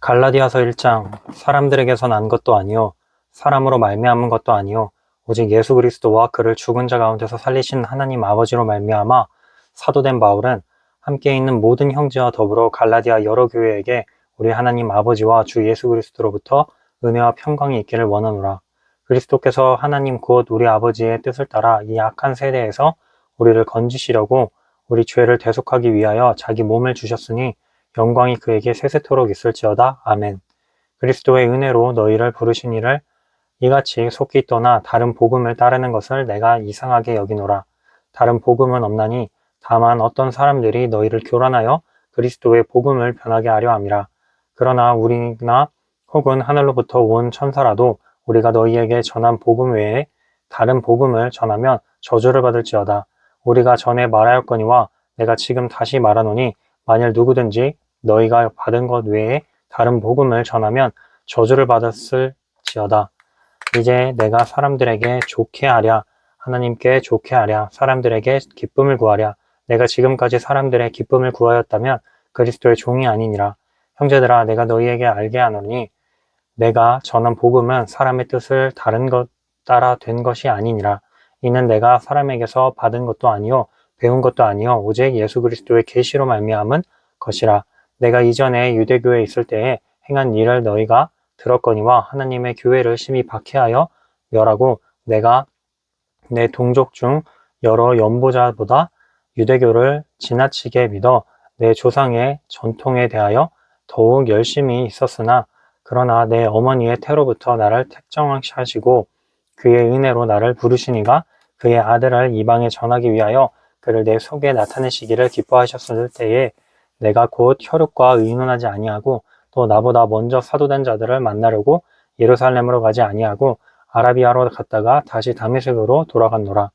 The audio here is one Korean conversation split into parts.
갈라디아서 1장 사람들에게서 난 것도 아니요 사람으로 말미암은 것도 아니요 오직 예수 그리스도와 그를 죽은 자 가운데서 살리신 하나님 아버지로 말미암아 사도된 바울은 함께 있는 모든 형제와 더불어 갈라디아 여러 교회에게 우리 하나님 아버지와 주 예수 그리스도로부터 은혜와 평강이 있기를 원하노라. 그리스도께서 하나님 곧 우리 아버지의 뜻을 따라 이 악한 세대에서 우리를 건지시려고 우리 죄를 대속하기 위하여 자기 몸을 주셨으니 영광이 그에게 세세토록 있을지어다. 아멘. 그리스도의 은혜로 너희를 부르신 이를 이같이 속히 떠나 다른 복음을 따르는 것을 내가 이상하게 여기노라. 다른 복음은 없나니 다만 어떤 사람들이 너희를 교란하여 그리스도의 복음을 변하게 하려 함이라. 그러나 우리나 혹은 하늘로부터 온 천사라도 우리가 너희에게 전한 복음 외에 다른 복음을 전하면 저주를 받을지어다. 우리가 전에 말하였거니와 내가 지금 다시 말하노니 만일 누구든지 너희가 받은 것 외에 다른 복음을 전하면 저주를 받았을지어다. 이제 내가 사람들에게 좋게 하랴, 하나님께 좋게 하랴, 사람들에게 기쁨을 구하랴. 내가 지금까지 사람들의 기쁨을 구하였다면 그리스도의 종이 아니니라. 형제들아, 내가 너희에게 알게 하노니 내가 전한 복음은 사람의 뜻을 다른 것 따라 된 것이 아니니라. 이는 내가 사람에게서 받은 것도 아니요 배운 것도 아니요 오직 예수 그리스도의 계시로 말미암은 것이라. 내가 이전에 유대교에 있을 때에 행한 일을 너희가 들었거니와 하나님의 교회를 심히 박해하여 멸하고 내가 내 동족 중 여러 연보자보다 유대교를 지나치게 믿어 내 조상의 전통에 대하여 더욱 열심히 있었으나 그러나 내 어머니의 태로부터 나를 택정하시고 그의 은혜로 나를 부르시니가 그의 아들을 이방에 전하기 위하여 그를 내 속에 나타내시기를 기뻐하셨을 때에 내가 곧 혈육과 의논하지 아니하고 또 나보다 먼저 사도된 자들을 만나려고 예루살렘으로 가지 아니하고 아라비아로 갔다가 다시 다메섹으로 돌아갔노라.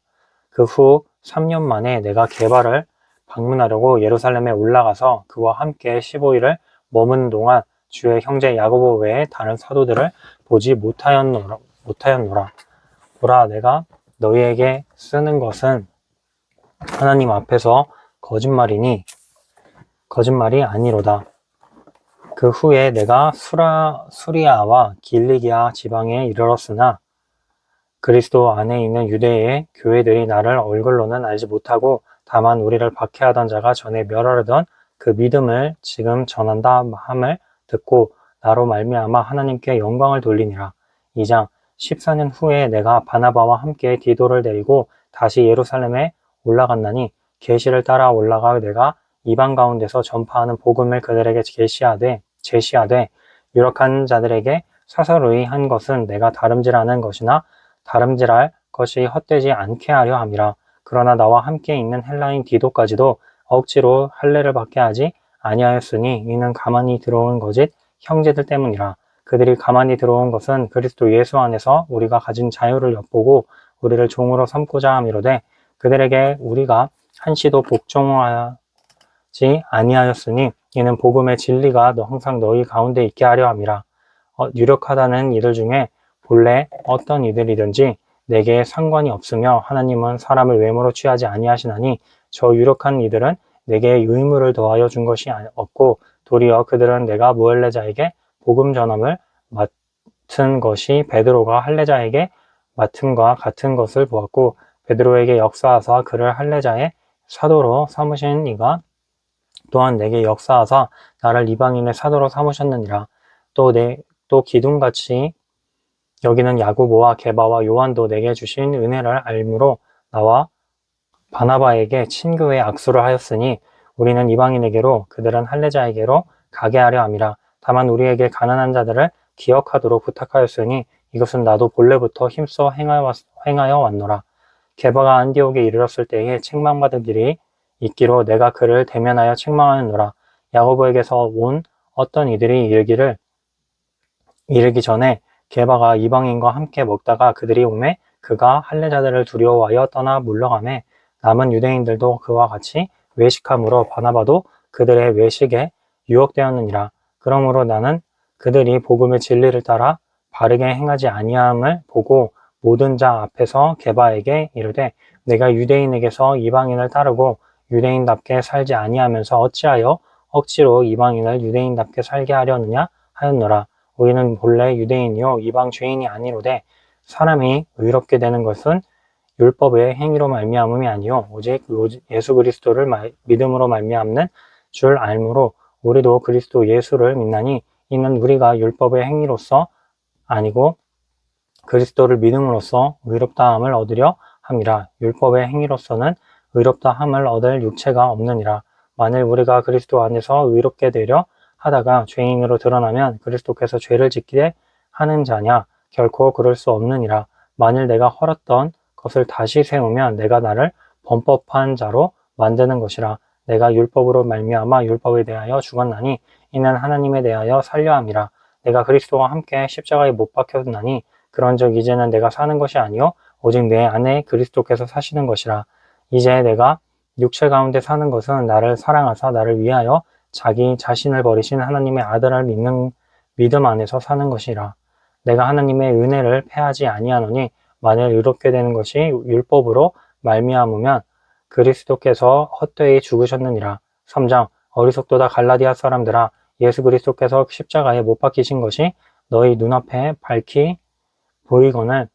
그 후 3년 만에 내가 게바를 방문하려고 예루살렘에 올라가서 그와 함께 15일을 머무는 동안 주의 형제 야고보 외에 다른 사도들을 보지 못하였노라. 보라, 내가 너희에게 쓰는 것은 하나님 앞에서 거짓말이 아니로다. 그 후에 내가 수리아와 길리기아 지방에 이르렀으나 그리스도 안에 있는 유대의 교회들이 나를 얼굴로는 알지 못하고 다만 우리를 박해하던 자가 전에 멸하려던 그 믿음을 지금 전한다 함을 듣고 나로 말미암아 하나님께 영광을 돌리니라. 2장 14년 후에 내가 바나바와 함께 디도를 데리고 다시 예루살렘에 올라갔나니 계시를 따라 올라가 내가 이방 가운데서 전파하는 복음을 그들에게 제시하되 유력한 자들에게 사설의 한 것은 내가 다름질하는 것이나 다름질할 것이 헛되지 않게 하려 함이라. 그러나 나와 함께 있는 헬라인 디도까지도 억지로 할례를 받게 하지 아니하였으니 이는 가만히 들어온 거짓 형제들 때문이라. 그들이 가만히 들어온 것은 그리스도 예수 안에서 우리가 가진 자유를 엿보고 우리를 종으로 삼고자 함이로되 그들에게 우리가 한시도 복종하지 아니하였으니 이는 복음의 진리가 항상 너희 가운데 있게 하려 함이라. 유력하다는 이들 중에 본래 어떤 이들이든지 내게 상관이 없으며 하나님은 사람을 외모로 취하지 아니하시나니 저 유력한 이들은 내게 유의무를 더하여 준 것이 없고 도리어 그들은 내가 무할례자에게 복음 전함을 맡은 것이 베드로가 할례자에게 맡음과 같은 것을 보았고 베드로에게 역사하사 그를 할례자의 사도로 삼으신 이가 또한 내게 역사하사 나를 이방인의 사도로 삼으셨느니라. 또 기둥같이 여기는 야고보와 게바와 요한도 내게 주신 은혜를 알므로 나와 바나바에게 친교의 악수를 하였으니 우리는 이방인에게로 그들은 할례자에게로 가게 하려 함이라. 다만 우리에게 가난한 자들을 기억하도록 부탁하였으니 이것은 나도 본래부터 힘써 행하여 왔노라. 게바가 안디옥에 이르렀을 때에 책망받은 일이 있기로 내가 그를 대면하여 책망하였노라. 야고보에게서 온 어떤 이들이 이르기 전에 게바가 이방인과 함께 먹다가 그들이 오매 그가 할례자들을 두려워하여 떠나 물러가매 남은 유대인들도 그와 같이 외식함으로 바나바도 그들의 외식에 유혹되었느니라. 그러므로 나는 그들이 복음의 진리를 따라 바르게 행하지 아니함을 보고 모든 자 앞에서 게바에게 이르되 내가 유대인에게서 이방인을 따르고 유대인답게 살지 아니하면서 어찌하여 억지로 이방인을 유대인답게 살게 하려느냐 하였노라. 우리는 본래 유대인이요 이방 죄인이 아니로되 사람이 의롭게 되는 것은 율법의 행위로 말미암음이 아니요 오직 예수 그리스도를 믿음으로 말미암는 줄 알므로 우리도 그리스도 예수를 믿나니 이는 우리가 율법의 행위로서 아니고 그리스도를 믿음으로써 의롭다함을 얻으려 함이라. 율법의 행위로서는 의롭다함을 얻을 육체가 없느니라. 만일 우리가 그리스도 안에서 의롭게 되려 하다가 죄인으로 드러나면 그리스도께서 죄를 짓게 하는 자냐? 결코 그럴 수 없느니라. 만일 내가 헐었던 것을 다시 세우면 내가 나를 범법한 자로 만드는 것이라. 내가 율법으로 말미암아 율법에 대하여 죽었나니 이는 하나님에 대하여 살려 함이라. 내가 그리스도와 함께 십자가에 못 박혔나니 그런즉 이제는 내가 사는 것이 아니요 오직 내 안에 그리스도께서 사시는 것이라. 이제 내가 육체 가운데 사는 것은 나를 사랑하사 나를 위하여 자기 자신을 버리신 하나님의 아들을 믿는 믿음 안에서 사는 것이라. 내가 하나님의 은혜를 패하지 아니하노니 만일 의롭게 되는 것이 율법으로 말미암으면 그리스도께서 헛되이 죽으셨느니라. 3장 어리석도다 갈라디아 사람들아 예수 그리스도께서 십자가에 못 박히신 것이 너희 눈앞에 밝히 보이거늘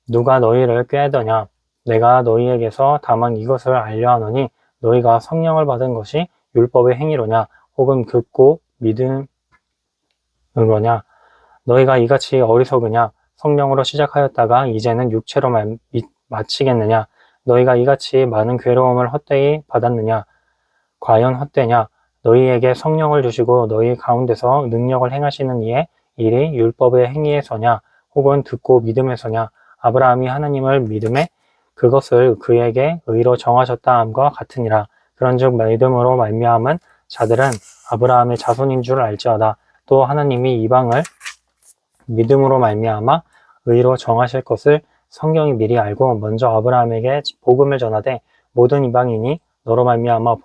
누가 너희를 꾀하더냐. 내가 너희에게서 다만 이것을 알려 하노니 너희가 성령을 받은 것이 율법의 행위로냐 혹은 듣고 믿음으로냐. 너희가 이같이 어리석으냐. 성령으로 시작하였다가 이제는 육체로 마치겠느냐. 너희가 이같이 많은 괴로움을 헛되이 받았느냐. 과연 헛되냐. 너희에게 성령을 주시고 너희 가운데서 능력을 행하시는 이의 일이 율법의 행위에서냐 혹은 듣고 믿음에서냐. 아브라함이 하나님을 믿음에 그것을 그에게 의로 정하셨다 함과 같으니라. 그런즉 믿음으로 말미암은 자들은 아브라함의 자손인 줄 알지어다. 또 하나님이 이방을 믿음으로 말미암아 의로 정하실 것을 성경이 미리 알고 먼저 아브라함에게 복음을 전하되 모든 이방인이 너로 말미암아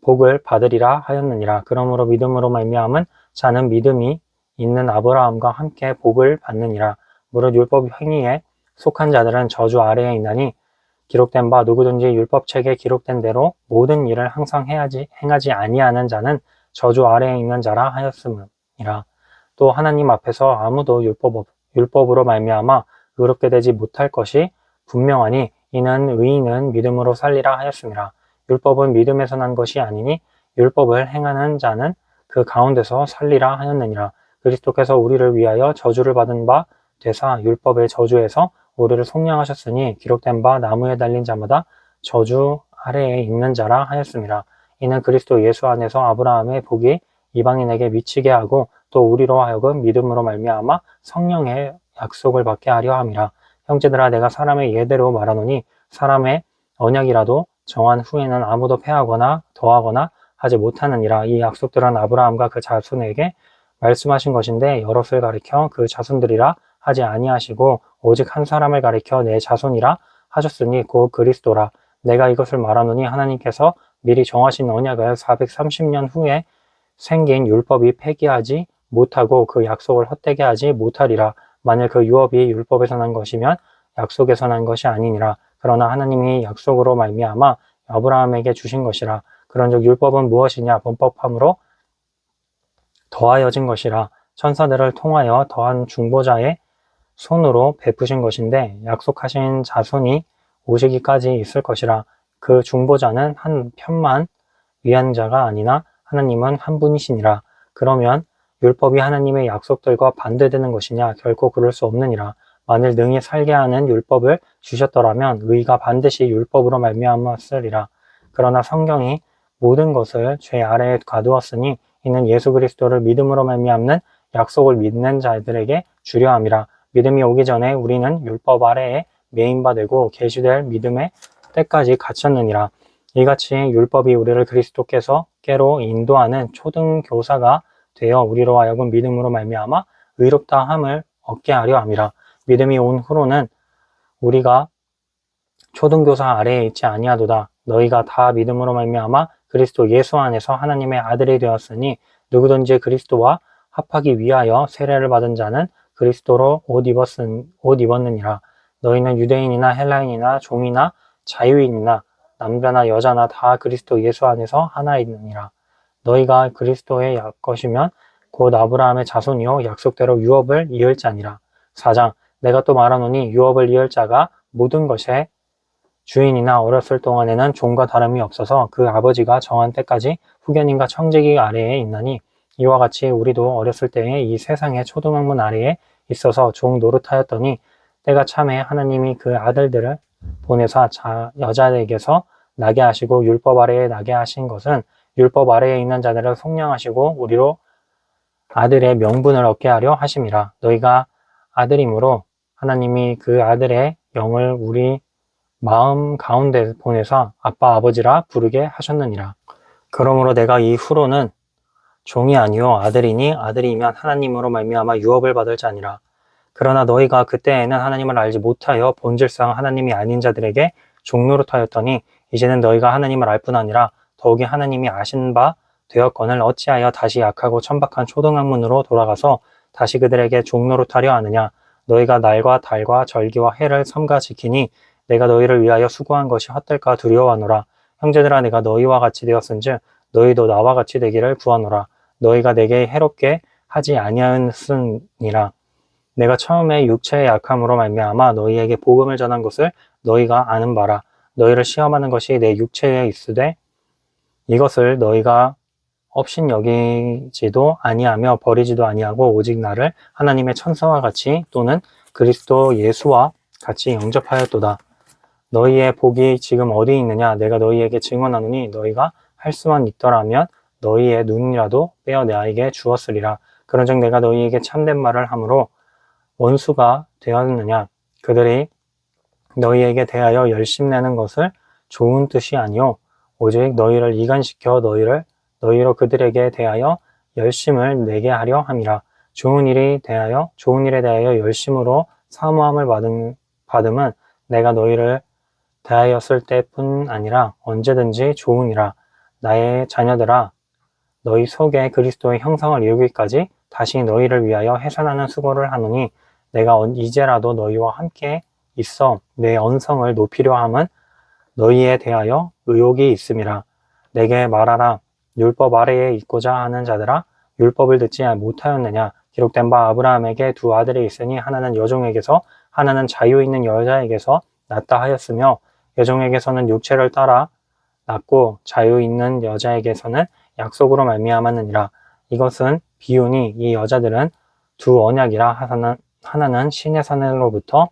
복을 받으리라 하였느니라. 그러므로 믿음으로 말미암은 자는 믿음이 있는 아브라함과 함께 복을 받느니라. 무릇 율법 행위에 속한 자들은 저주 아래에 있나니 기록된 바 누구든지 율법책에 기록된 대로 모든 일을 항상 행하지 아니하는 자는 저주 아래에 있는 자라 하였음이라. 또 하나님 앞에서 아무도 율법으로 말미암아 의롭게 되지 못할 것이 분명하니 이는 의인은 믿음으로 살리라 하였음이라. 율법은 믿음에서 난 것이 아니니 율법을 행하는 자는 그 가운데서 살리라 하였느니라. 그리스도께서 우리를 위하여 저주를 받은 바 되사 율법의 저주에서 우리를 속량하셨으니 기록된 바 나무에 달린 자마다 저주 아래에 있는 자라 하였음이라. 이는 그리스도 예수 안에서 아브라함의 복이 이방인에게 미치게 하고 또 우리로 하여금 믿음으로 말미암아 성령의 약속을 받게 하려 함이라. 형제들아 내가 사람의 예대로 말하노니 사람의 언약이라도 정한 후에는 아무도 패하거나 더하거나 하지 못하느니라. 이 약속들은 아브라함과 그 자손에게 말씀하신 것인데 여럿을 가리켜 그 자손들이라 하지 아니하시고 오직 한 사람을 가리켜 내 자손이라 하셨으니 곧 그리스도라. 내가 이것을 말하노니 하나님께서 미리 정하신 언약을 430년 후에 생긴 율법이 폐기하지 못하고 그 약속을 헛되게 하지 못하리라. 만일 그 유업이 율법에서 난 것이면 약속에서 난 것이 아니니라. 그러나 하나님이 약속으로 말미암아 아브라함에게 주신 것이라. 그런즉 율법은 무엇이냐? 범법함으로 더하여진 것이라. 천사들을 통하여 더한 중보자의 손으로 베푸신 것인데 약속하신 자손이 오시기까지 있을 것이라. 그 중보자는 한 편만 위한 자가 아니나 하나님은 한 분이시니라. 그러면 율법이 하나님의 약속들과 반대되는 것이냐? 결코 그럴 수 없느니라. 만일 능히 살게 하는 율법을 주셨더라면 의가 반드시 율법으로 말미암았으리라. 그러나 성경이 모든 것을 죄 아래에 가두었으니 이는 예수 그리스도를 믿음으로 말미암는 약속을 믿는 자들에게 주려 함이라. 믿음이 오기 전에 우리는 율법 아래에 매인바 되고 계시될 믿음의 때까지 갇혔느니라. 이같이 율법이 우리를 그리스도께로 인도하는 초등교사가 되어 우리로 하여금 믿음으로 말미암아 의롭다함을 얻게 하려 함이라. 믿음이 온 후로는 우리가 초등교사 아래에 있지 아니하도다. 너희가 다 믿음으로 말미암아 그리스도 예수 안에서 하나님의 아들이 되었으니 누구든지 그리스도와 합하기 위하여 세례를 받은 자는 그리스도로 옷 입었느니라. 너희는 유대인이나 헬라인이나 종이나 자유인이나 남자나 여자나 다 그리스도 예수 안에서 하나이니라. 너희가 그리스도의 것이면 곧 아브라함의 자손이요 약속대로 유업을 이을 자니라. 4장 내가 또 말하노니 유업을 이을 자가 모든 것에 주인이나 어렸을 동안에는 종과 다름이 없어서 그 아버지가 정한 때까지 후견인과 청지기 아래에 있나니 이와 같이 우리도 어렸을 때에 이 세상의 초등학문 아래에 있어서 종 노릇하였더니 때가 참에 하나님이 그 아들들을 보내사 여자에게서 나게 하시고 율법 아래에 나게 하신 것은 율법 아래에 있는 자들을 속량하시고 우리로 아들의 명분을 얻게 하려 하심이라. 너희가 아들이므로 하나님이 그 아들의 영을 우리 마음 가운데 보내사 아빠 아버지라 부르게 하셨느니라. 그러므로 내가 이후로는 종이 아니요 아들이니 아들이면 하나님으로 말미암아 유업을 받을 자니라. 그러나 너희가 그때에는 하나님을 알지 못하여 본질상 하나님이 아닌 자들에게 종노릇하였더니 이제는 너희가 하나님을 알 뿐 아니라 더욱이 하나님이 아신 바 되었거늘 어찌하여 다시 약하고 천박한 초등학문으로 돌아가서 다시 그들에게 종노릇하려 하느냐. 너희가 날과 달과 절기와 해를 삼가 지키니 내가 너희를 위하여 수고한 것이 헛될까 두려워하노라. 형제들아 내가 너희와 같이 되었은즉 너희도 나와 같이 되기를 구하노라. 너희가 내게 해롭게 하지 아니하였으니라. 내가 처음에 육체의 약함으로 말미암아 너희에게 복음을 전한 것을 너희가 아는 바라. 너희를 시험하는 것이 내 육체에 있으되 이것을 너희가 업신 여기지도 아니하며 버리지도 아니하고 오직 나를 하나님의 천사와 같이 또는 그리스도 예수와 같이 영접하였도다. 너희의 복이 지금 어디 있느냐? 내가 너희에게 증언하노니 너희가 할 수만 있더라면 너희의 눈이라도 빼어 내게 주었으리라. 그런즉 내가 너희에게 참된 말을 함으로 원수가 되었느냐? 그들이 너희에게 대하여 열심내는 것을 좋은 뜻이 아니요 오직 너희를 이간시켜 너희로 그들에게 대하여 열심을 내게 하려 함이라. 좋은 일에 대하여 열심으로 사모함을 받음은 내가 너희를 대하였을 때뿐 아니라 언제든지 좋으니라. 나의 자녀들아 너희 속에 그리스도의 형상을 이루기까지 다시 너희를 위하여 해산하는 수고를 하노니 내가 이제라도 너희와 함께 있어 내 언성을 높이려 함은 너희에 대하여 의욕이 있음이라. 내게 말하라. 율법 아래에 있고자 하는 자들아 율법을 듣지 못하였느냐. 기록된 바 아브라함에게 두 아들이 있으니 하나는 여종에게서 하나는 자유 있는 여자에게서 낳다 하였으며 여종에게서는 육체를 따라 낳고 자유 있는 여자에게서는 약속으로 말미암았느니라. 이것은 비유니 이 여자들은 두 언약이라. 하나는 신의 사내로부터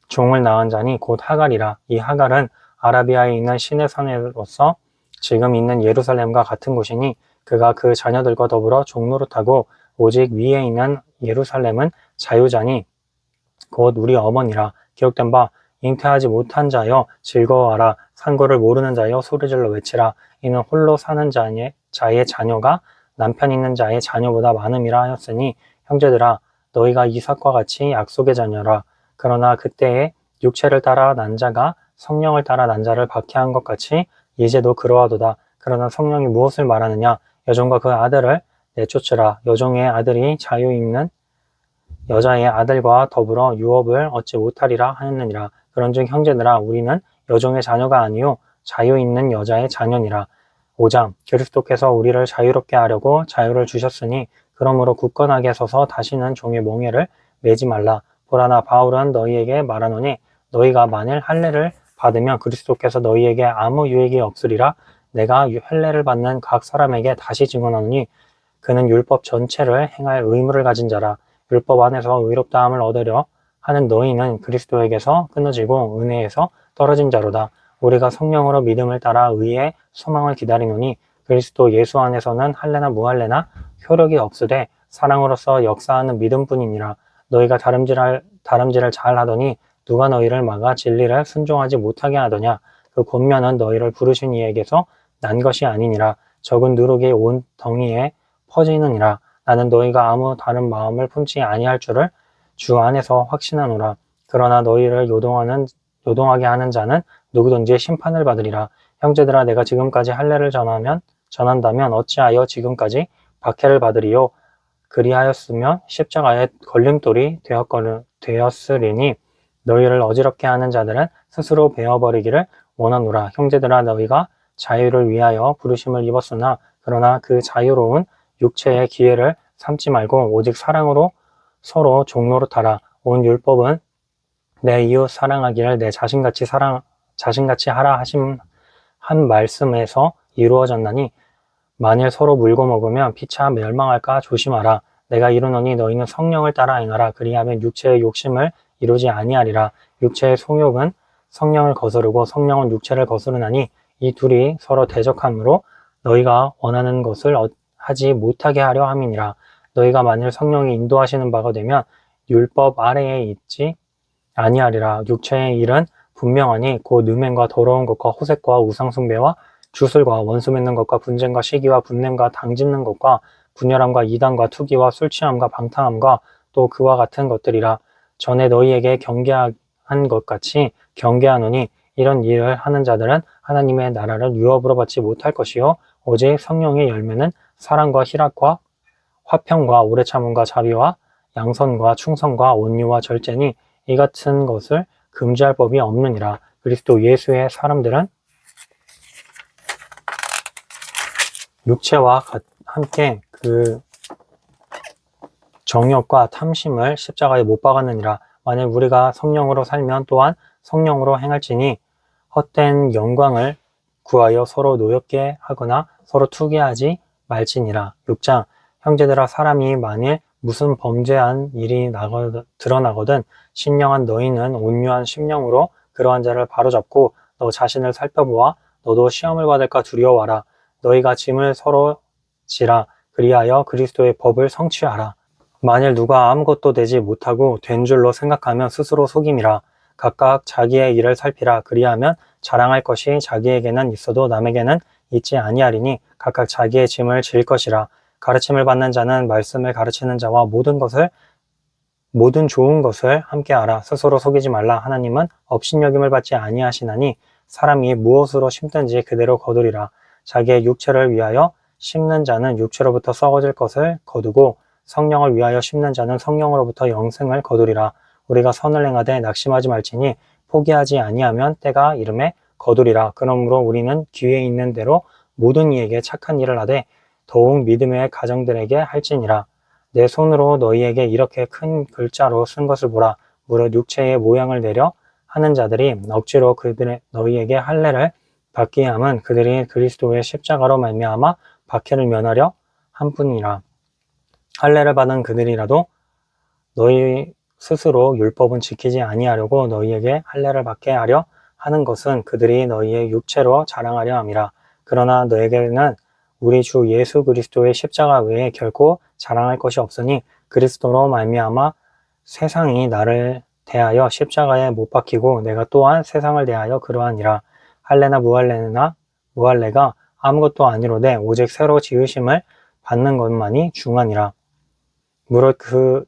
종을 낳은 자니 곧 하갈이라. 이 하갈은 아라비아에 있는 신의 사내로서 지금 있는 예루살렘과 같은 곳이니 그가 그 자녀들과 더불어 종노릇하고 오직 위에 있는 예루살렘은 자유자니 곧 우리 어머니라. 기록된 바 잉태하지 못한 자여 즐거워하라. 상고를 모르는 자여 소리질러 외치라. 이는 홀로 사는 자의 자녀가 남편 있는 자의 자녀보다 많음이라 하였으니 형제들아 너희가 이삭과 같이 약속의 자녀라. 그러나 그때에 육체를 따라 난 자가 성령을 따라 난 자를 박해한 것 같이 이제도 그러하도다. 그러나 성령이 무엇을 말하느냐? 여종과 그 아들을 내쫓으라. 여종의 아들이 자유 있는 여자의 아들과 더불어 유업을 얻지 못하리라 하였느니라. 그런즉 형제들아 우리는 여종의 자녀가 아니요 자유 있는 여자의 자녀니라. 5장 그리스도께서 우리를 자유롭게 하려고 자유를 주셨으니 그러므로 굳건하게 서서 다시는 종의 몽해를 매지 말라. 보라 나 바울은 너희에게 말하노니 너희가 만일 할례를 받으면 그리스도께서 너희에게 아무 유익이 없으리라. 내가 할례를 받는 각 사람에게 다시 증언하노니 그는 율법 전체를 행할 의무를 가진 자라. 율법 안에서 의롭다함을 얻으려 하는 너희는 그리스도에게서 끊어지고 은혜에서 떨어진 자로다. 우리가 성령으로 믿음을 따라 의의 소망을 기다리노니 그리스도 예수 안에서는 할례나 무할례나 효력이 없으되 사랑으로서 역사하는 믿음뿐이니라. 너희가 다름질을 잘 하더니 누가 너희를 막아 진리를 순종하지 못하게 하더냐. 그 권면은 너희를 부르신 이에게서 난 것이 아니니라. 적은 누룩이 온 덩이에 퍼지느니라. 나는 너희가 아무 다른 마음을 품지 아니할 줄을 주 안에서 확신하노라. 그러나 너희를 요동하게 하는 자는 누구든지 심판을 받으리라. 형제들아 내가 지금까지 할례를 전한다면 어찌하여 지금까지 박해를 받으리요. 그리하였으면 십자가의 걸림돌이 되었으리니 너희를 어지럽게 하는 자들은 스스로 베어버리기를 원하노라. 형제들아 너희가 자유를 위하여 부르심을 입었으나 그러나 그 자유로운 육체의 기회를 삼지 말고 오직 사랑으로 서로 종노릇하라. 온 율법은 내 이웃 사랑하기를 내 자신같이 하라 하신 한 말씀에서 이루어졌나니 만일 서로 물고 먹으면 피차 멸망할까 조심하라. 내가 이르노니 너희는 성령을 따라 행하라. 그리하면 육체의 욕심을 이루지 아니하리라. 육체의 속욕은 성령을 거스르고 성령은 육체를 거스르나니 이 둘이 서로 대적하므로 너희가 원하는 것을 하지 못하게 하려 함이니라. 너희가 만일 성령이 인도하시는 바가 되면 율법 아래에 있지 아니하리라. 육체의 일은 분명하니 곧 음행과 더러운 것과 호색과 우상숭배와 주술과 원수 맺는 것과 분쟁과 시기와 분냄과 당짓는 것과 분열함과 이단과 투기와 술취함과 방탕함과 또 그와 같은 것들이라. 전에 너희에게 경계한 것 같이 경계하노니 이런 일을 하는 자들은 하나님의 나라를 유업으로 받지 못할 것이요 오직 성령의 열매는 사랑과 희락과 화평과 오래 참음과 자비와 양선과 충성과 온유와 절제니 이 같은 것을 금지할 법이 없느니라. 그리스도 예수의 사람들은 육체와 함께 그 정욕과 탐심을 십자가에 못 박았느니라. 만일 우리가 성령으로 살면 또한 성령으로 행할지니 헛된 영광을 구하여 서로 노엽게 하거나 서로 투기하지 말지니라. 6장 형제들아 사람이 만일 무슨 범죄한 일이 드러나거든 신령한 너희는 온유한 심령으로 그러한 자를 바로잡고 너 자신을 살펴보아 너도 시험을 받을까 두려워하라. 너희가 짐을 서로 지라. 그리하여 그리스도의 법을 성취하라. 만일 누가 아무것도 되지 못하고 된 줄로 생각하면 스스로 속임이라. 각각 자기의 일을 살피라. 그리하면 자랑할 것이 자기에게는 있어도 남에게는 있지 아니하리니 각각 자기의 짐을 질 것이라. 가르침을 받는 자는 말씀을 가르치는 자와 모든 좋은 것을 함께 알아. 스스로 속이지 말라. 하나님은 업신여김을 받지 아니하시나니 사람이 무엇으로 심든지 그대로 거두리라. 자기의 육체를 위하여 심는 자는 육체로부터 썩어질 것을 거두고 성령을 위하여 심는 자는 성령으로부터 영생을 거두리라. 우리가 선을 행하되 낙심하지 말지니 포기하지 아니하면 때가 이름에 거두리라. 그러므로 우리는 기회 있는 대로 모든 이에게 착한 일을 하되 더욱 믿음의 가정들에게 할지니라. 내 손으로 너희에게 이렇게 큰 글자로 쓴 것을 보라. 무릇 육체의 모양을 내려 하는 자들이 억지로 너희에게 할례를 받게 함은 그들이 그리스도의 십자가로 말미암아 박해를 면하려 함뿐이라. 할례를 받은 그들이라도 너희 스스로 율법은 지키지 아니하려고 너희에게 할례를 받게 하려 하는 것은 그들이 너희의 육체로 자랑하려 함이라. 그러나 너에게는 우리 주 예수 그리스도의 십자가 외에 결코 자랑할 것이 없으니 그리스도로 말미암아 세상이 나를 대하여 십자가에 못 박히고 내가 또한 세상을 대하여 그러하니라. 할례나 무할례가 아무것도 아니로되 오직 새로 지으심을 받는 것만이 중하니라. 무릇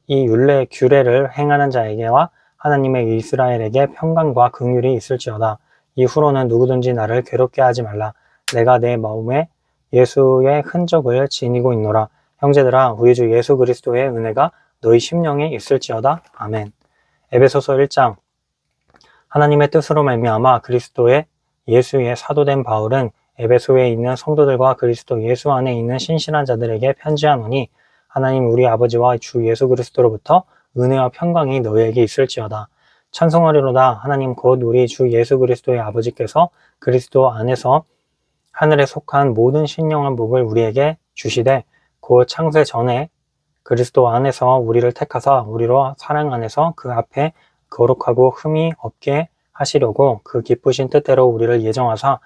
이 규례를 행하는 자에게와 하나님의 이스라엘에게 평강과 긍휼이 있을지어다. 이후로는 누구든지 나를 괴롭게 하지 말라. 내가 내 마음에 예수의 흔적을 지니고 있노라. 형제들아 우리 주 예수 그리스도의 은혜가 너희 심령에 있을지어다. 아멘. 에베소서 1장 하나님의 뜻으로 말미암아 그리스도의 예수의 사도된 바울은 에베소에 있는 성도들과 그리스도 예수 안에 있는 신실한 자들에게 편지하노니 하나님 우리 아버지와 주 예수 그리스도로부터 은혜와 평강이 너희에게 있을지어다. 찬송하리로다. 하나님 곧 우리 주 예수 그리스도의 아버지께서 그리스도 안에서 하늘에 속한 모든 신령한 복을 우리에게 주시되 곧 창세 전에 그리스도 안에서 우리를 택하사 우리로 사랑 안에서 그 앞에 거룩하고 흠이 없게 하시려고 그 기쁘신 뜻대로 우리를 예정하사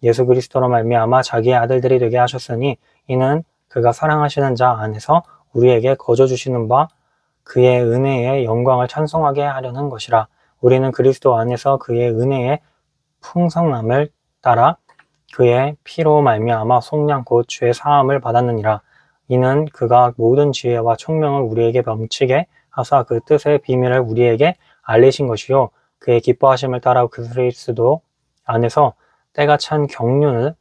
예수 그리스도로 말미암아 자기의 아들들이 되게 하셨으니 이는 그가 사랑하시는 자 안에서 우리에게 거저 주시는 바 그의 은혜의 영광을 찬송하게 하려는 것이라. 우리는 그리스도 안에서 그의 은혜의 풍성함을 따라 그의 피로 말미암아 속량 곧 죄 사함을 받았느니라. 이는 그가 모든 지혜와 총명을 우리에게 넘치게 하사 그 뜻의 비밀을 우리에게 알리신 것이요 그의 기뻐하심을 따라 그리스도 안에서 때가 찬 경륜을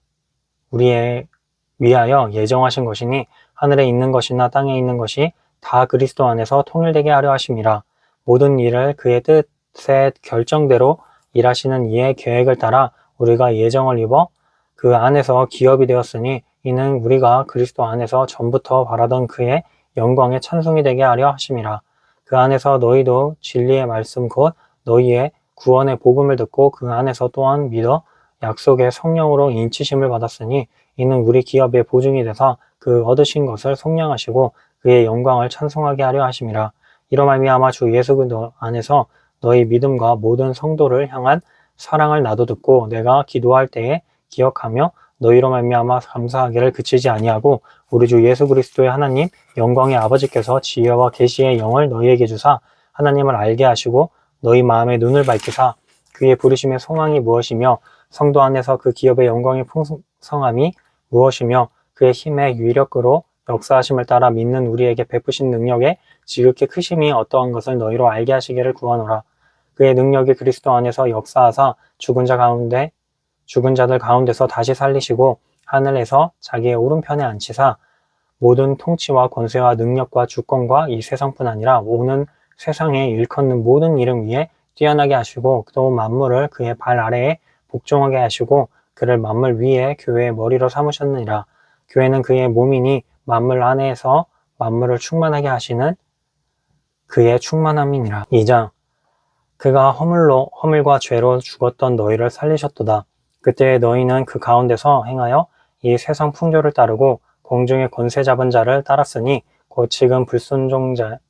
우리에 위하여 예정하신 것이니 하늘에 있는 것이나 땅에 있는 것이 다 그리스도 안에서 통일되게 하려 하심이라. 모든 일을 그의 뜻의 결정대로 일하시는 이의 계획을 따라 우리가 예정을 입어 그 안에서 기업이 되었으니 이는 우리가 그리스도 안에서 전부터 바라던 그의 영광의 찬송이 되게 하려 하심이라. 그 안에서 너희도 진리의 말씀 곧 너희의 구원의 복음을 듣고 그 안에서 또한 믿어 약속의 성령으로 인치심을 받았으니 이는 우리 기업의 보증이 되사 그 얻으신 것을 속량하시고 그의 영광을 찬송하게 하려 하심이라. 이로 말미암아 주 예수 그리스도 안에서 너희 믿음과 모든 성도를 향한 사랑을 나도 듣고 내가 기도할 때에 기억하며 너희로 말미암아 감사하기를 그치지 아니하고 우리 주 예수 그리스도의 하나님 영광의 아버지께서 지혜와 계시의 영을 너희에게 주사 하나님을 알게 하시고 너희 마음의 눈을 밝히사 그의 부르심의 소망이 무엇이며 성도 안에서 그 기업의 영광의 풍성함이 무엇이며 그의 힘의 유력으로 역사하심을 따라 믿는 우리에게 베푸신 능력의 지극히 크심이 어떠한 것을 너희로 알게 하시기를 구하노라. 그의 능력이 그리스도 안에서 역사하사 죽은 자들 가운데서 다시 살리시고 하늘에서 자기의 오른편에 앉히사 모든 통치와 권세와 능력과 주권과 이 세상뿐 아니라 오는 세상에 일컫는 모든 이름 위에 뛰어나게 하시고 또 만물을 그의 발 아래에 복종하게 하시고 그를 만물 위에 교회의 머리로 삼으셨느니라. 교회는 그의 몸이니 만물 안에서 만물을 충만하게 하시는 그의 충만함이니라. 2장 그가 허물과 죄로 죽었던 너희를 살리셨도다. 그때 너희는 그 가운데서 행하여 이 세상 풍조를 따르고 공중의 권세 잡은 자를 따랐으니 곧 지금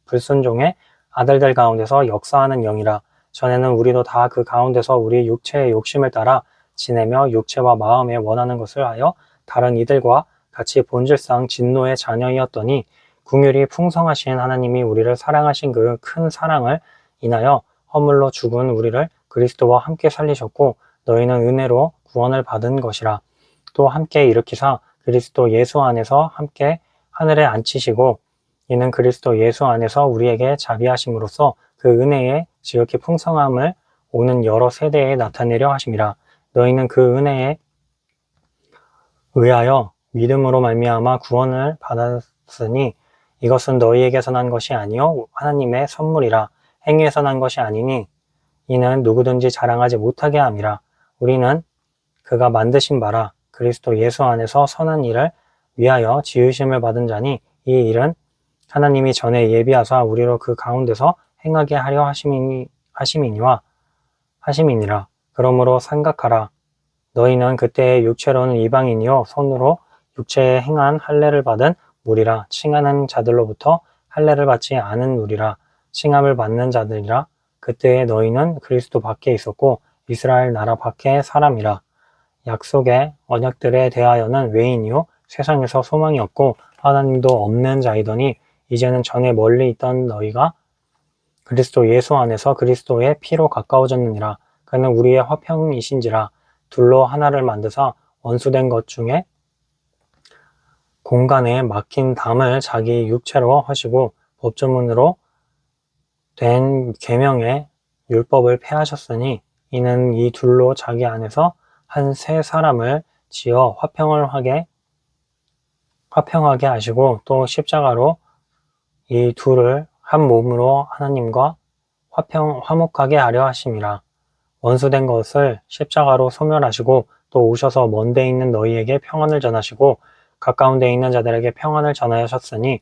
불순종의 아들들 가운데서 역사하는 영이라. 전에는 우리도 다 그 가운데서 우리 육체의 욕심을 따라 지내며 육체와 마음에 원하는 것을 하여 다른 이들과 같이 본질상 진노의 자녀이었더니 긍휼이 풍성하신 하나님이 우리를 사랑하신 그 큰 사랑을 인하여 허물로 죽은 우리를 그리스도와 함께 살리셨고 너희는 은혜로 구원을 받은 것이라. 또 함께 일으키사 그리스도 예수 안에서 함께 하늘에 앉히시고 이는 그리스도 예수 안에서 우리에게 자비하심으로써 그 은혜의 지극히 풍성함을 오는 여러 세대에 나타내려 하심이라. 너희는 그 은혜에 의하여 믿음으로 말미암아 구원을 받았으니 이것은 너희에게서 난 것이 아니요 하나님의 선물이라. 행위에서 난 것이 아니니 이는 누구든지 자랑하지 못하게 함이라. 우리는 그가 만드신 바라 그리스도 예수 안에서 선한 일을 위하여 지으심을 받은 자니 이 일은 하나님이 전에 예비하사 우리로 그 가운데서 행하게 하려 하심이니라. 그러므로 생각하라. 너희는 그때의 육체로는 이방인이요 손으로 육체에 행한 할례를 받은 무리라. 칭하는 자들로부터 할례를 받지 않은 무리라. 칭함을 받는 자들이라. 그때에 너희는 그리스도 밖에 있었고 이스라엘 나라 밖의 사람이라. 약속의 언약들에 대하여는 외인이요 세상에서 소망이 없고 하나님도 없는 자이더니 이제는 전에 멀리 있던 너희가 그리스도 예수 안에서 그리스도의 피로 가까워졌느니라. 그는 우리의 화평이신지라. 둘로 하나를 만드사 원수된 것 중에 공간에 막힌 담을 자기 육체로 하시고 법조문으로 된 계명의 율법을 폐하셨으니 이는 이 둘로 자기 안에서 한 세 사람을 지어 화평하게 하시고 또 십자가로 이 둘을 한 몸으로 하나님과 화목하게 하려 하심이라. 원수된 것을 십자가로 소멸하시고 또 오셔서 먼 데 있는 너희에게 평안을 전하시고 가까운 데 있는 자들에게 평안을 전하셨으니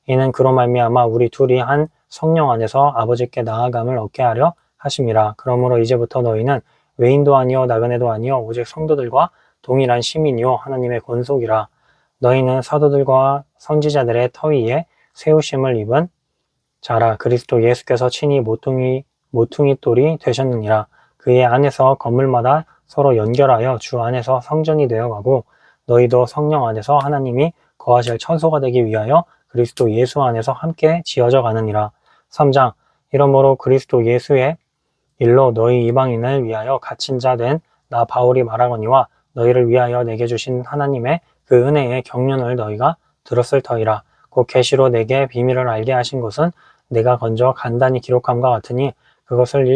이는 그로 말미암아 우리 둘이 한 성령 안에서 아버지께 나아감을 얻게 하려 하심이라. 그러므로 이제부터 너희는 외인도 아니요 나그네도 아니요 오직 성도들과 동일한 시민이요 하나님의 권속이라. 너희는 사도들과 선지자들의 터 위에 세우심을 입은 자라. 그리스도 예수께서 친히 모퉁이 돌이 되셨느니라. 그의 안에서 건물마다 서로 연결하여 주 안에서 성전이 되어가고 너희도 성령 안에서 하나님이 거하실 처소가 되기 위하여 그리스도 예수 안에서 함께 지어져 가느니라. 3장 이러므로 그리스도 예수의 일로 너희 이방인을 위하여 갇힌 자 된 나 바울이 말하거니와 너희를 위하여 내게 주신 하나님의 그 은혜의 경륜을 너희가 들었을 터이라. 곧 계시로 내게 비밀을 알게 하신 것은 내가 건져 간단히 기록함과 같으니 그것을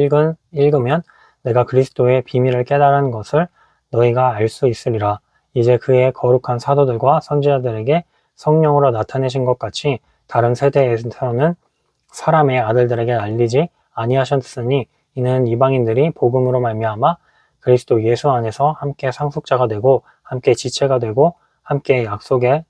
읽으면 내가 그리스도의 비밀을 깨달은 것을 너희가 알 수 있으리라. 이제 그의 거룩한 사도들과 선지자들에게 성령으로 나타내신 것 같이 다른 세대에서는 사람의 아들들에게 알리지 아니하셨으니 이는 이방인들이 복음으로 말미암아 그리스도 예수 안에서 함께 상속자가 되고 함께 지체가 되고 함께 약속에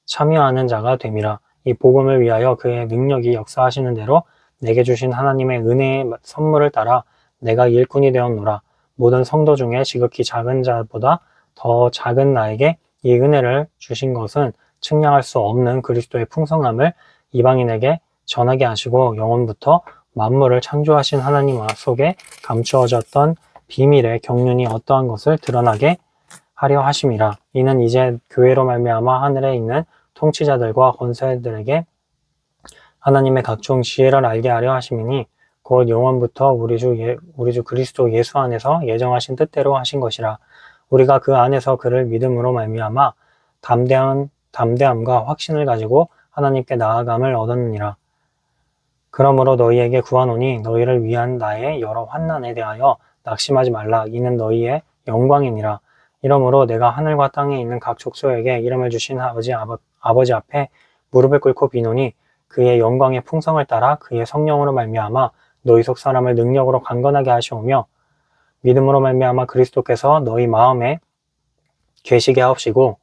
참여하는 자가 됨이라. 이 복음을 위하여 그의 능력이 역사하시는 대로 내게 주신 하나님의 은혜의 선물을 따라 내가 일꾼이 되었노라. 모든 성도 중에 지극히 작은 자보다 더 작은 나에게 이 은혜를 주신 것은 측량할 수 없는 그리스도의 풍성함을 이방인에게 전하게 하시고 영원부터 만물을 창조하신 하나님 속에 감추어졌던 비밀의 경륜이 어떠한 것을 드러나게 하려 하심이라. 이는 이제 교회로 말미암아 하늘에 있는 통치자들과 권세들에게 하나님의 각종 지혜를 알게 하려 하심이니 곧 영원부터 우리 주 그리스도 예수 안에서 예정하신 뜻대로 하신 것이라. 우리가 그 안에서 그를 믿음으로 말미암아 담대함과 확신을 가지고 하나님께 나아감을 얻었느니라. 그러므로 너희에게 구하노니 너희를 위한 나의 여러 환난에 대하여 낙심하지 말라. 이는 너희의 영광이니라. 이러므로 내가 하늘과 땅에 있는 각 족속에게 이름을 주신 아버지 앞에 무릎을 꿇고 비노니 그의 영광의 풍성을 따라 그의 성령으로 말미암아 너희 속 사람을 능력으로 강건하게 하시오며 믿음으로 말미암아 그리스도께서 너희 마음에 계시게 하옵시고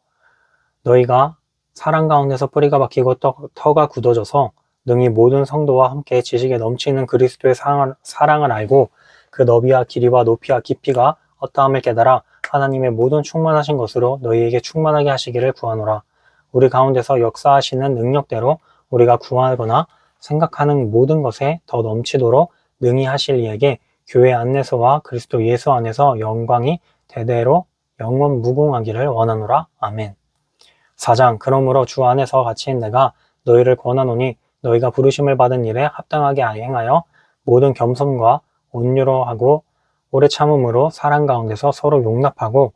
너희가 사랑 가운데서 뿌리가 박히고 터가 굳어져서 능히 모든 성도와 함께 지식에 넘치는 그리스도의 사랑을 알고 그 너비와 길이와 높이와 깊이가 어떠함을 깨달아 하나님의 모든 충만하신 것으로 너희에게 충만하게 하시기를 구하노라. 우리 가운데서 역사하시는 능력대로 우리가 구하거나 생각하는 모든 것에 더 넘치도록 능히 하실 이에게 교회 안에서와 그리스도 예수 안에서 영광이 대대로 영원 무궁하기를 원하노라. 아멘. 4장. 그러므로 주 안에서 갇힌 내가 너희를 권하노니 너희가 부르심을 받은 일에 합당하게 행하여 모든 겸손과 온유로 하고 오래 참음으로 사랑 가운데서 서로 용납하고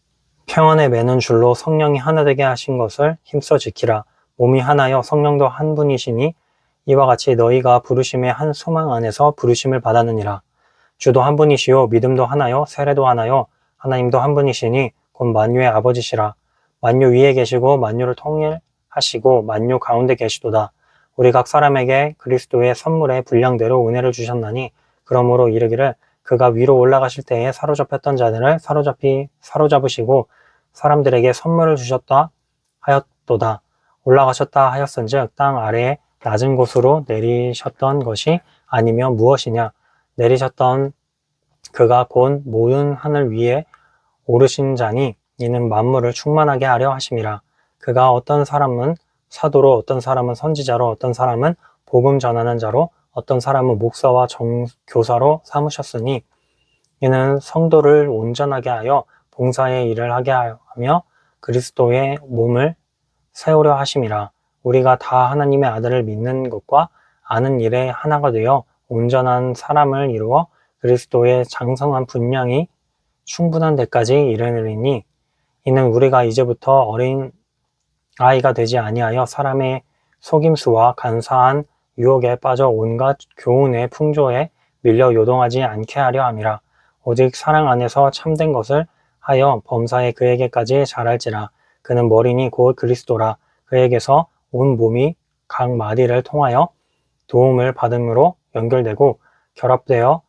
평안에 매는 줄로 성령이 하나 되게 하신 것을 힘써 지키라. 몸이 하나여 성령도 한 분이시니 이와 같이 너희가 부르심의 한 소망 안에서 부르심을 받았느니라. 주도 한 분이시요 믿음도 하나요 세례도 하나요 하나님도 한 분이시니 곧 만유의 아버지시라. 만유 위에 계시고 만유를 통일하시고 만유 가운데 계시도다. 우리 각 사람에게 그리스도의 선물의 분량대로 은혜를 주셨나니 그러므로 이르기를 그가 위로 올라가실 때에 사로잡혔던 자들을 사로잡으시고 사람들에게 선물을 주셨다 하였도다. 올라가셨다 하였은즉 땅 아래에 낮은 곳으로 내리셨던 것이 아니면 무엇이냐. 내리셨던 그가 곧 모든 하늘 위에 오르신 자니 이는 만물을 충만하게 하려 하심이라. 그가 어떤 사람은 사도로 어떤 사람은 선지자로 어떤 사람은 복음 전하는 자로 어떤 사람은 목사와 교사로 삼으셨으니 이는 성도를 온전하게 하여 봉사의 일을 하게 하며 그리스도의 몸을 세우려 하심이라. 우리가 다 하나님의 아들을 믿는 것과 아는 일에 하나가 되어 온전한 사람을 이루어 그리스도의 장성한 분량이 충분한 데까지 이르리니 이는 우리가 이제부터 어린 아이가 되지 아니하여 사람의 속임수와 간사한 유혹에 빠져 온갖 교훈의 풍조에 밀려 요동하지 않게 하려 함이라. 오직 사랑 안에서 참된 것을 하여 범사에 그에게까지 자랄지라. 그는 머리니 곧 그리스도라. 그에게서 온 몸이 각 마디를 통하여 도움을 받음으로 연결되고 결합되어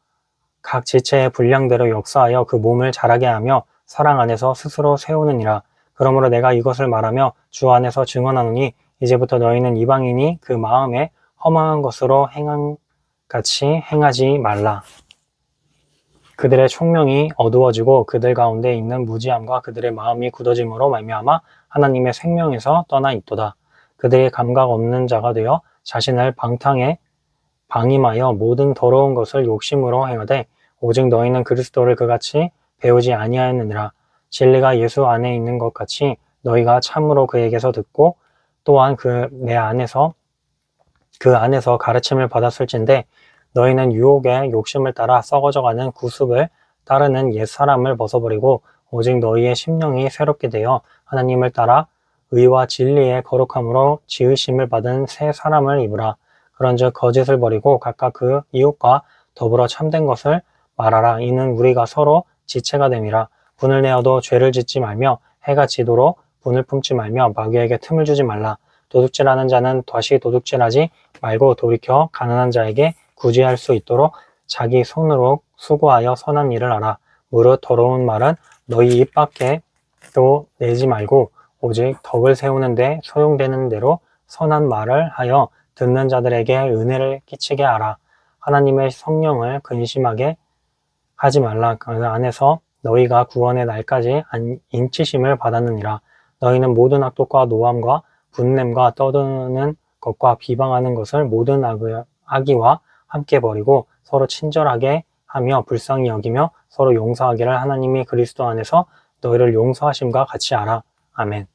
각 지체의 분량대로 역사하여 그 몸을 자라게 하며 사랑 안에서 스스로 세우느니라. 그러므로 내가 이것을 말하며 주 안에서 증언하노니 이제부터 너희는 이방인이 그 마음에 허망한 것으로 같이 행하지 말라. 그들의 총명이 어두워지고 그들 가운데 있는 무지함과 그들의 마음이 굳어짐으로 말미암아 하나님의 생명에서 떠나 있도다. 그들이 감각 없는 자가 되어 자신을 방탕에 방임하여 모든 더러운 것을 욕심으로 행하되 오직 너희는 그리스도를 그같이 배우지 아니하였느니라. 진리가 예수 안에 있는 것 같이 너희가 참으로 그에게서 듣고 또한 그 안에서 가르침을 받았을진데 너희는 유혹의 욕심을 따라 썩어져가는 구습을 따르는 옛사람을 벗어버리고 오직 너희의 심령이 새롭게 되어 하나님을 따라 의와 진리의 거룩함으로 지으심을 받은 새 사람을 입으라. 그런즉 거짓을 버리고 각각 그 이웃과 더불어 참된 것을 말하라. 이는 우리가 서로 지체가 됨이라. 분을 내어도 죄를 짓지 말며 해가 지도록 분을 품지 말며 마귀에게 틈을 주지 말라. 도둑질하는 자는 다시 도둑질하지 말고 돌이켜 가난한 자에게 구제할 수 있도록 자기 손으로 수고하여 선한 일을 하라. 무릇 더러운 말은 너희 입 밖에 또 내지 말고 오직 덕을 세우는 데 소용되는 대로 선한 말을 하여 듣는 자들에게 은혜를 끼치게 하라. 하나님의 성령을 근심하게 하지 말라. 그 안에서 너희가 구원의 날까지 인치심을 받았느니라. 너희는 모든 악독과 노함과 분냄과 떠드는 것과 비방하는 것을 모든 악의와 함께 버리고 서로 친절하게 하며 불쌍히 여기며 서로 용서하기를 하나님이 그리스도 안에서 너희를 용서하심과 같이 하라. 아멘.